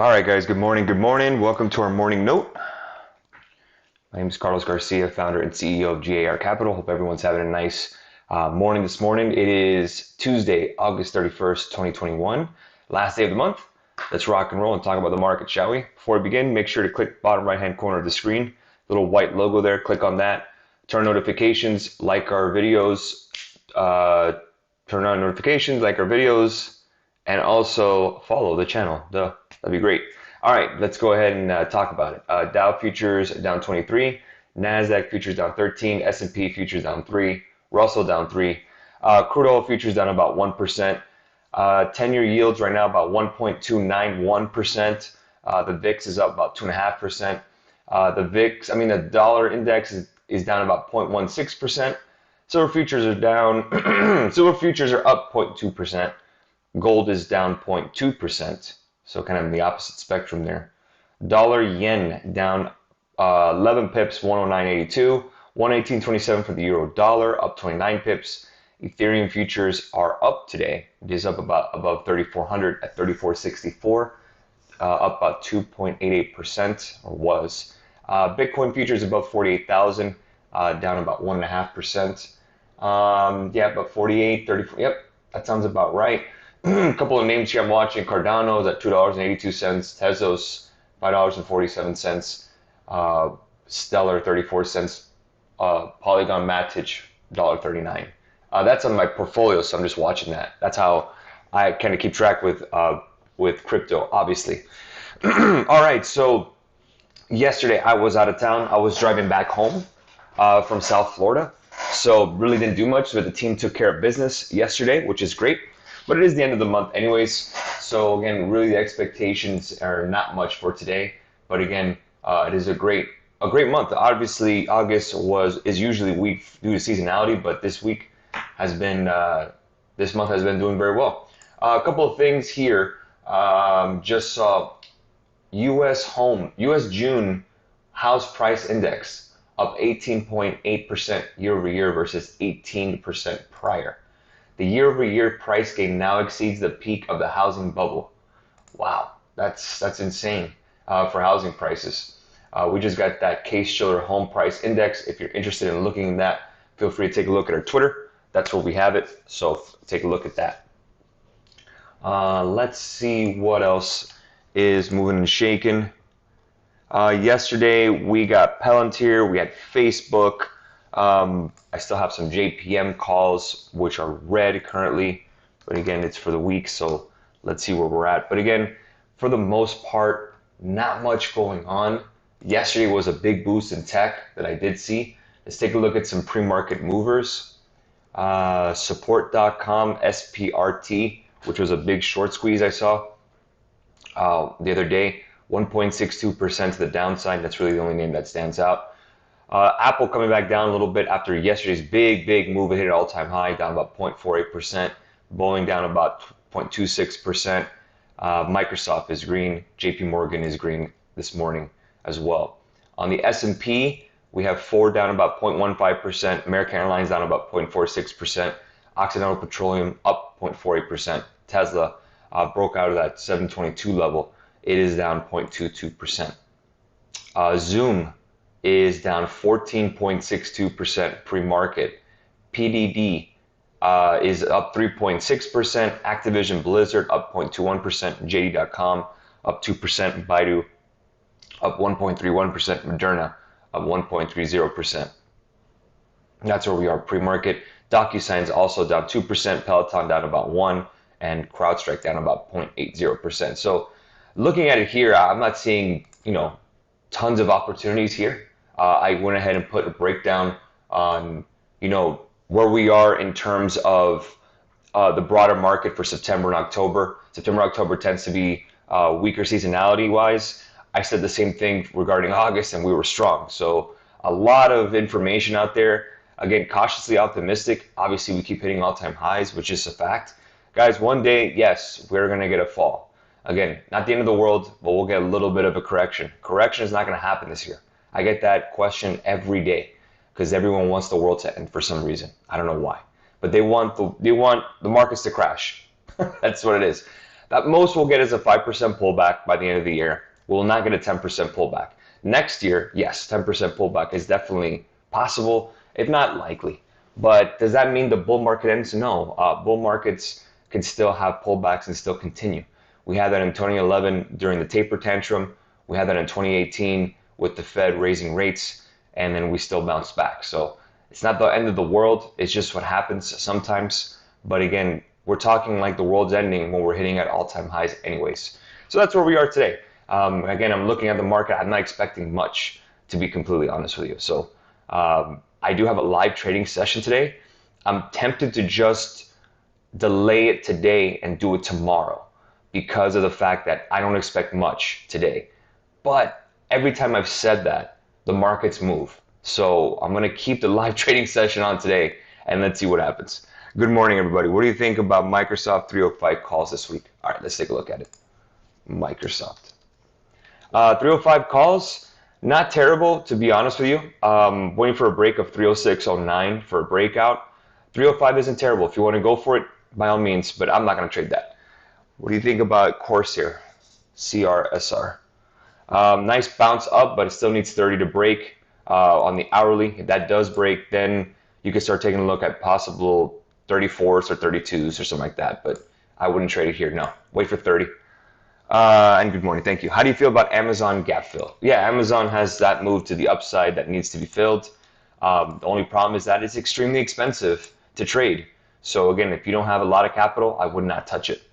All right, guys. Good morning. Good morning. Welcome to our morning note. My name is Carlos Garcia, founder and CEO of G.A.R Capital. Hope everyone's having a nice morning this morning. It is Tuesday, August 31st, 2021, last day of the month. Let's rock and roll and talk about the market, shall we? Before we begin, make sure to click bottom right-hand corner of the screen, little white logo there. Click on that. Turn notifications, like our videos, turn on notifications, like our videos, and also follow the channel. That'd be great. All right, let's go ahead and talk about it. Dow futures down 23, NASDAQ futures down 13, S&P futures down 3, Russell down 3, crude oil futures down about 1%. 10-year yields right now about 1.291%. The VIX is up about 2.5%. The dollar index is down about 0.16%. Silver futures are down. Silver futures are up 0.2%. Gold is down 0.2%. So kind of in the opposite spectrum there. Dollar yen down 11 pips, 109.82. 118.27 for the euro dollar, up 29 pips. Ethereum futures are up today. It is up about above 3,400 at 3,464, up about 2.88%, or was. Bitcoin futures above 48,000, down about 1.5%. About 48, 34. Yep, that sounds about right. A couple of names here I'm watching. Cardano's at $2.82. Tezos, $5.47. Stellar, 34 cents. Polygon Matic, $1.39. That's on my portfolio, so I'm just watching that. That's how I kind of keep track with crypto, obviously. All right, so yesterday I was out of town. I was driving back home from South Florida, so really didn't do much, but the team took care of business yesterday, which is great. But it is the end of the month anyways, so again, really the expectations are not much for today. But again, it is a great month. Obviously, August is usually weak due to seasonality, but this month has been doing very well. A couple of things here. Just saw U.S. June house price index up 18.8% year over year versus 18% prior. The year-over-year price gain now exceeds the peak of the housing bubble. Wow, that's insane for housing prices. We just got that Case-Shiller home price index. If you're interested in looking at that, feel free to take a look at our Twitter. That's where we have it, so take a look at that. Let's see what else is moving and shaking. Yesterday, we got Palantir, we had Facebook. I still have some JPM calls, which are red currently, but again, it's for the week, so let's see where we're at. But again, for the most part, not much going on. Yesterday was a big boost in tech that I did see. Let's take a look at some pre-market movers. Support.com, SPRT, which was a big short squeeze I saw the other day, 1.62% to the downside. That's really the only name that stands out. Apple coming back down a little bit after yesterday's big move. It hit an all-time high, down about 0.48%. Boeing down about 0.26%. Microsoft is green. JP Morgan is green this morning as well. On the S&P, we have Ford down about 0.15%. American Airlines down about 0.46%. Occidental Petroleum up 0.48%. Tesla broke out of that 722 level. It is down 0.22%. Zoom is down 14.62% pre-market. PDD is up 3.6%. Activision Blizzard up 0.21%. JD.com up 2%. Baidu up 1.31%. Moderna up 1.30%. That's where we are pre-market. DocuSign's also down 2%. Peloton down about 1%. And CrowdStrike down about 0.80%. So looking at it here, I'm not seeing, tons of opportunities here. I went ahead and put a breakdown on, where we are in terms of the broader market for September and October. September, October tends to be weaker seasonality-wise. I said the same thing regarding August, and we were strong. So a lot of information out there. Again, cautiously optimistic. Obviously, we keep hitting all-time highs, which is a fact. Guys, one day, yes, we're going to get a fall. Again, not the end of the world, but we'll get a little bit of a correction. Correction is not going to happen this year. I get that question every day because everyone wants the world to end for some reason. I don't know why, but they want the markets to crash. That's what it is. That most we'll get is a 5% pullback by the end of the year. We'll not get a 10% pullback. Next year, yes, 10% pullback is definitely possible, if not likely. But does that mean the bull market ends? No. Bull markets can still have pullbacks and still continue. We had that in 2011 during the taper tantrum. We had that in 2018 with the Fed raising rates, and then we still bounced back. So it's not the end of the world. It's just what happens sometimes. But again, we're talking like the world's ending when we're hitting at all-time highs anyways. So that's where we are today. Again, I'm looking at the market. I'm not expecting much, to be completely honest with you. So I do have a live trading session today. I'm tempted to just delay it today and do it tomorrow because of the fact that I don't expect much today. But every time I've said that, the markets move. So I'm going to keep the live trading session on today, and let's see what happens. Good morning, everybody. What do you think about Microsoft 305 calls this week? All right, let's take a look at it. Microsoft. 305 calls, not terrible, to be honest with you. Waiting for a break of 306.09 for a breakout. 305 isn't terrible. If you want to go for it, by all means, but I'm not going to trade that. What do you think about Corsair? CRSR. Nice bounce up, but it still needs 30 to break on the hourly. If that does break, then you can start taking a look at possible 34s or 32s or something like that, but I wouldn't trade it here. No, wait for 30. And good morning, thank you. How do you feel about Amazon gap fill? Yeah, Amazon has that move to the upside that needs to be filled. The only problem is that it's extremely expensive to trade. So again, if you don't have a lot of capital, I would not touch it.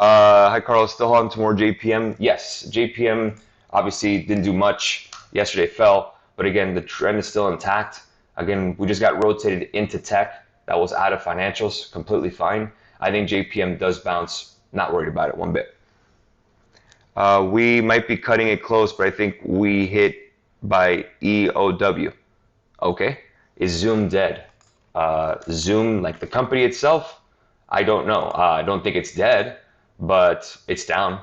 Hi, Carl. Still on to more JPM? Yes, JPM obviously didn't do much. Yesterday fell, but again, the trend is still intact. Again, we just got rotated into tech. That was out of financials, completely fine. I think JPM does bounce, not worried about it one bit. We might be cutting it close, but I think we hit by EOW. Okay, is Zoom dead? Zoom, like the company itself, I don't know. I don't think it's dead, but it's down.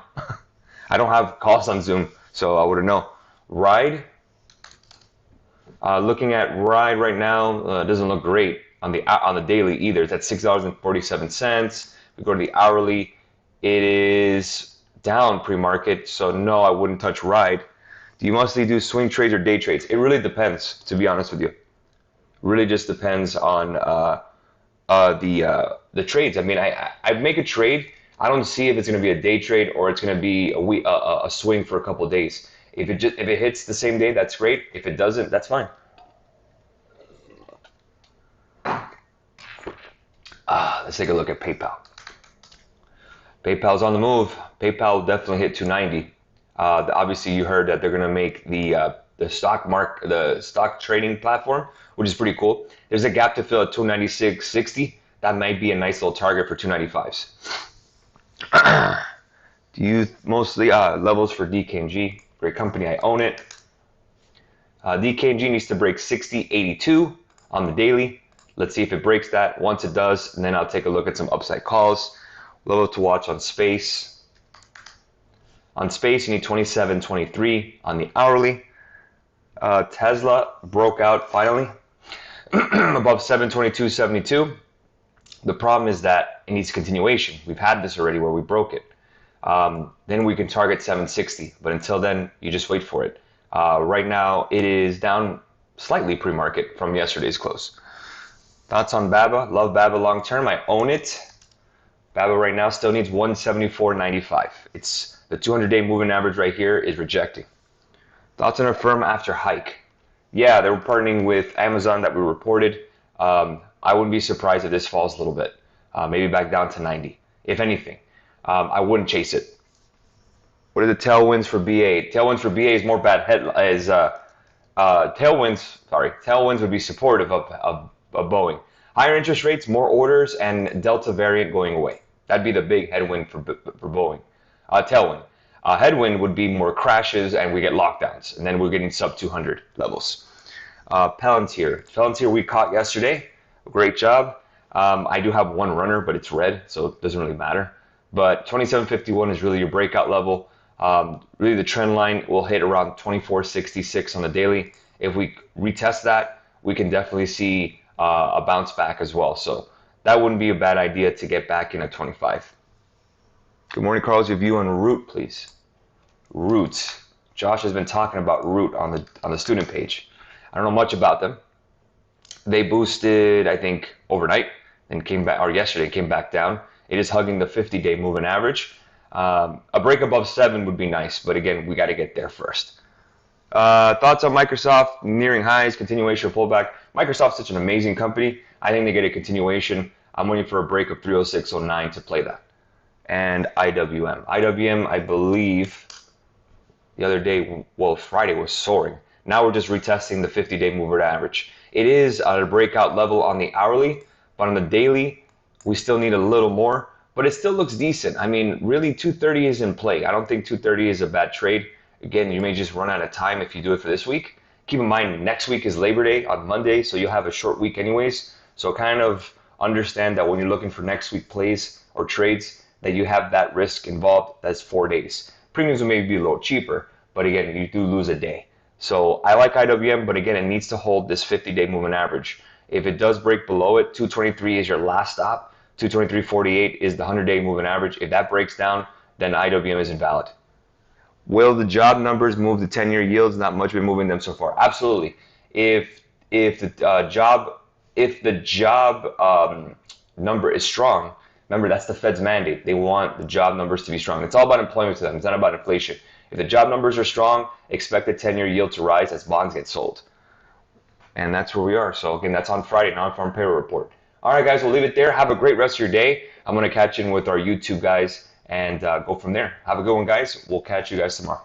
I don't have calls on Zoom, so I wouldn't know. Ride, looking at Ride right now, doesn't look great on the daily either. It's at $6.47. We go to the hourly, it is down pre-market, so no, I wouldn't touch Ride. Do you mostly do swing trades or day trades? It really depends, to be honest with you. Really just depends on the trades. I mean, I make a trade. I don't see if it's going to be a day trade or it's going to be a swing for a couple of days. If it hits the same day, that's great. If it doesn't, that's fine. Let's take a look at PayPal. PayPal's on the move. PayPal definitely hit 290. Obviously, you heard that they're going to make the stock trading platform, which is pretty cool. There's a gap to fill at 296.60. That might be a nice little target for 295s. Do you mostly levels for DKNG? Great company, I own it. DKNG needs to break 60.82 on the daily. Let's see if it breaks that. Once it does, and then I'll take a look at some upside calls. Level to watch on Space. On Space, you need 27.23 on the hourly. Tesla broke out finally above 722.72. The problem is that it needs continuation. We've had this already where we broke it. Then we can target 760, but until then, you just wait for it. Right now, it is down slightly pre-market from yesterday's close. Thoughts on BABA? Love BABA long term. I own it. BABA right now still needs 174.95. It's the 200-day moving average right here is rejecting. Thoughts on Affirm after hike? Yeah, they were partnering with Amazon that we reported. I wouldn't be surprised if this falls a little bit, maybe back down to 90, if anything. I wouldn't chase it. What are the tailwinds for BA? Tailwinds for BA is more bad tailwinds would be supportive of Boeing. Higher interest rates, more orders, and Delta variant going away. That'd be the big headwind for Boeing. Tailwind. Headwind would be more crashes and we get lockdowns, and then we're getting sub 200 levels. Palantir we caught yesterday. Great job. I do have one runner, but it's red, so it doesn't really matter. But 27.51 is really your breakout level. Really the trend line will hit around 24.66 on the daily. If we retest that, we can definitely see a bounce back as well. So that wouldn't be a bad idea to get back in at 25. Good morning, Carlos. Your view on Root, please. Roots. Josh has been talking about Root on the student page. I don't know much about them. They boosted, I think, overnight and came back, or yesterday came back down. It is hugging the 50-day moving average. A break above 7 would be nice, but again, we got to get there first. Thoughts on Microsoft nearing highs, continuation of pullback. Microsoft's such an amazing company. I think they get a continuation. I'm waiting for a break of 306.09 to play that. And IWM. IWM, I believe, the other day, well, Friday was soaring. Now we're just retesting the 50-day moving average. It is at a breakout level on the hourly, but on the daily, we still need a little more. But it still looks decent. I mean, really, 230 is in play. I don't think 230 is a bad trade. Again, you may just run out of time if you do it for this week. Keep in mind, next week is Labor Day on Monday, so you'll have a short week anyways. So kind of understand that when you're looking for next week plays or trades, that you have that risk involved. That's 4 days. Premiums will maybe be a little cheaper, but again, you do lose a day. So I like IWM, but again, it needs to hold this 50-day moving average. If it does break below it, 223 is your last stop. 223.48 is the 100-day moving average. If that breaks down, then IWM is invalid. Will the job numbers move the 10-year yields? Not much been moving them so far. Absolutely. If the job number is strong, remember that's the Fed's mandate. They want the job numbers to be strong. It's all about employment to them. It's not about inflation. If the job numbers are strong, expect the 10-year yield to rise as bonds get sold. And that's where we are. So again, that's on Friday, non-farm payroll report. All right, guys, we'll leave it there. Have a great rest of your day. I'm going to catch in with our YouTube guys and go from there. Have a good one, guys. We'll catch you guys tomorrow.